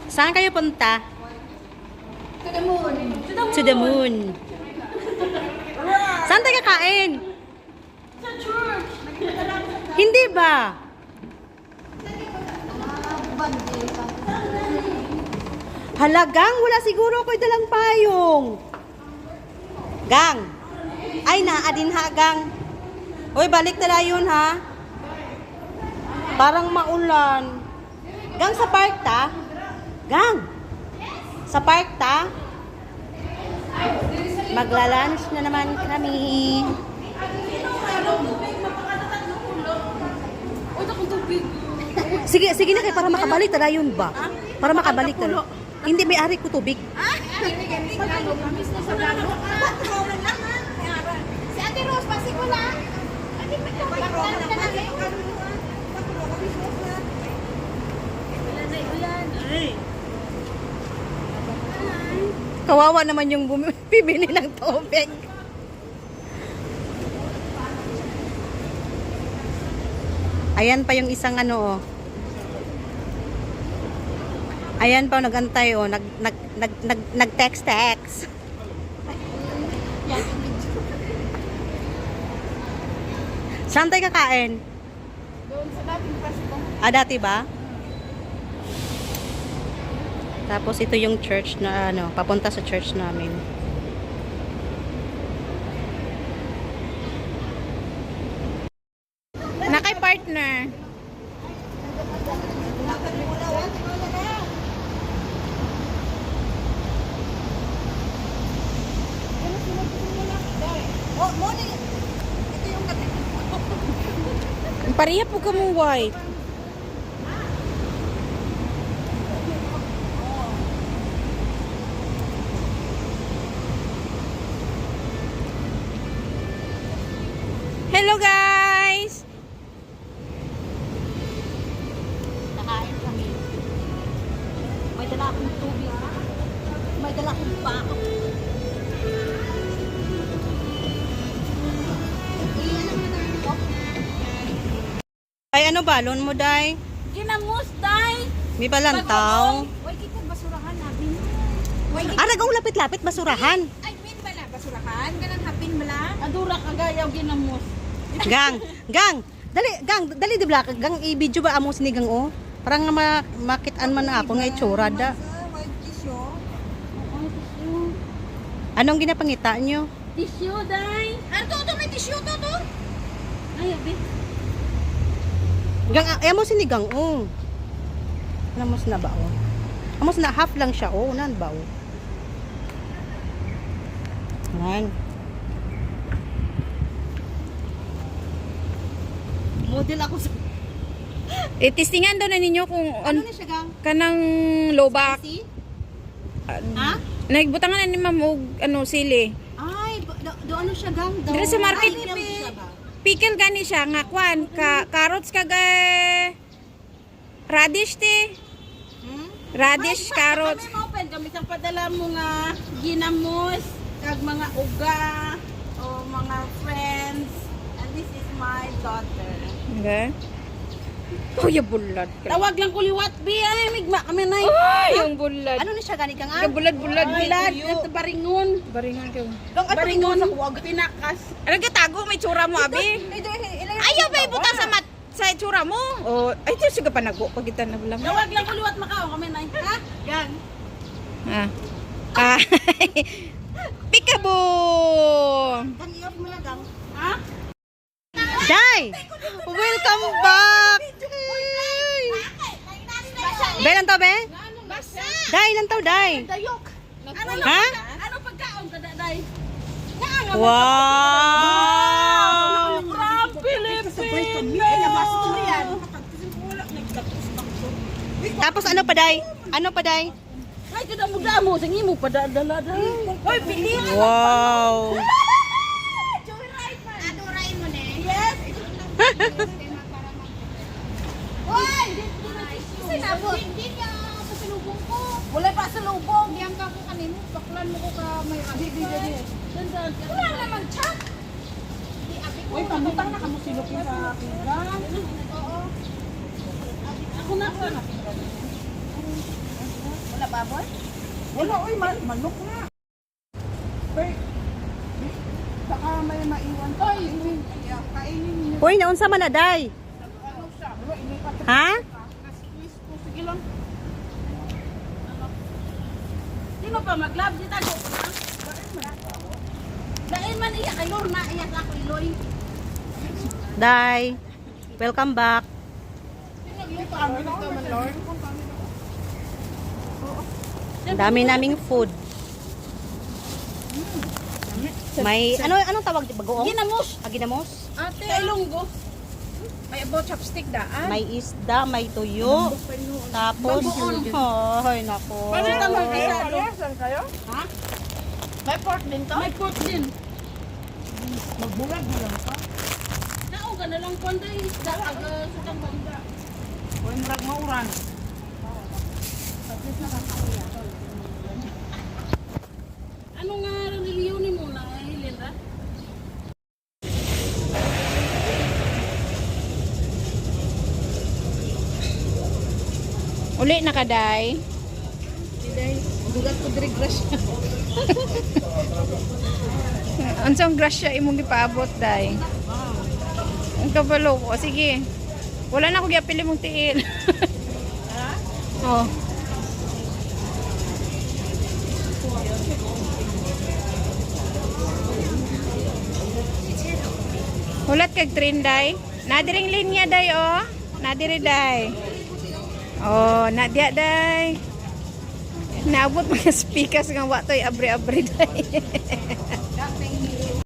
Saan kayo punta? To the moon. To the moon. Saan tayo kakain? Sa church. Hindi ba? Halagang, wala siguro ako'y dalang payong. Gang. Ay, naadin ha, gang. Uy, balik na yun, ha? Parang maulan. Gang, sa park ta? Gang. Sa park ta? Magla-lunch na naman kami. Sige, sige na kayo para makabalik na yun ba? Para makabalik na. Hindi, may ari ko tubig. Si Ate Rose, pasikula. Kawawa naman yung bibili ng tubig. Ayan pa yung isang ano, oh. Ayan pa, nagantay, oh. Nag-text. Saan tayo kakain? Doon sa dating pasto. Ah, dati ba? Tapos ito yung church na ano, papunta sa church namin. Nakay partner. Oh, morning. Ito yung kape. Pareha po ka mo white. Hello guys! Nakain kami. May dala akong tubig. May dala akong bako. Ay, ano ba? Loan mo, day? Ginamos, day. May balantaw. Why kita basurahan natin? Why kita? Ah, nagong lapit-lapit, basurahan. Ay, min bala basurahan? Ganang hapin bala? Adura kagayaw ginamos. Gang, dali di black, gang i-video ba amo sinigang oh. Parang nga makitaan man ako nga itsura da. Anong ginapangita nyo? Tissue, day. Ano to? May tissue to. Ay, abi. Gang, amo sinigang oh. Amos na ba oh? Amos na half lang siya oh, nan ba oh? Nan. Model ako sa... Testingan daw na ninyo kung Ano na siya, gang? kanang lobak. Spicy? Ha? Nagbutangan na ni ma'am og ano sili. Ay, do ano siya, gang? Dito sa market. Pickle gani siya nga kwan carrots kag radish ti. Radish, carrots. Kami mo pen kami sang padala mo nga ginamos kag mga uga o mga friends. And this is my daughter. Okay. Oh, ya bulad. Tawag lang kuliwat bi ay migma kami nay. Ay, yung bulad. Ano na siya, gani kang Yung bulad-bulad. Bulad at baringon. Baringan kayo. Baringon sa kuwag pinakas. Ano ka tago may tsura mo abi? Ayaw ba ibuta sa sa itsura mo? Oh, ay ito siya pa nago pag kita na bulang. Tawag lang kuliwat makao kami nay. Ha? Yan. Ah. Ah. Peekaboo. Kan iyot mo lang gang. Ha? Day! Welcome back! Be, lang to, be? Basa. Day, lang to, day. Dayok. Ano Ha? Ano pagkaon ka daday? Wow! From Philippines. Tapos ano pa, day? Ano pa, day? Ay, kadamo-damo. Sige mo pa dala. Hoy, pili. Wow! Adoray mo ne. Yes. Hoy! Sinabot. Hindi ka pasalubong ko. Wala pa salubong. Diyan ka ko kanino. Baklan mo ko ka may abi. Wala naman chat. Uy, pamutang na kamo silupin sa pinggan. Oo. Ako na. baboy? Wala, oy, manok na. Wait. Saka may maiwan. Oy, kainin niyo. Uy, naunsa man na, day? Ano siya? Wala, inipat. Ha? Squeeze ko. Sige lang. Sino pa mag-love? Di tago ko na. Dahil man iya kay Lorna, iya sa ako Iloy. Day, welcome back. Ang dami naming food. May, anong tawag? Bagoong? Ginamos. Ginamos? Ate. Kay Lunggo. May about chopstick daan. May isda, may tuyo. Tapos, ay, nako. Paano ka mag-isado? kayo? Ha? May pork din to? May pork din. Magbulag-bulag pa? Nauga na lang konda isda. Aga sa tambanda. Huwag murag mauran. Ano nga reliyon ni mo na Hilera? Uli na ka, day. Dugat ko diri grasya. Unsang grasya imong gipaabot, day? Ang kabalo ko. Sige. Wala na ako giapili mong tiil. Oh. Hulat kag train, day. Nadiring linya, day, oh. Nadiri, day. Oh, nadia, day. Naabot mga speakers nga watoy abri-abri, day.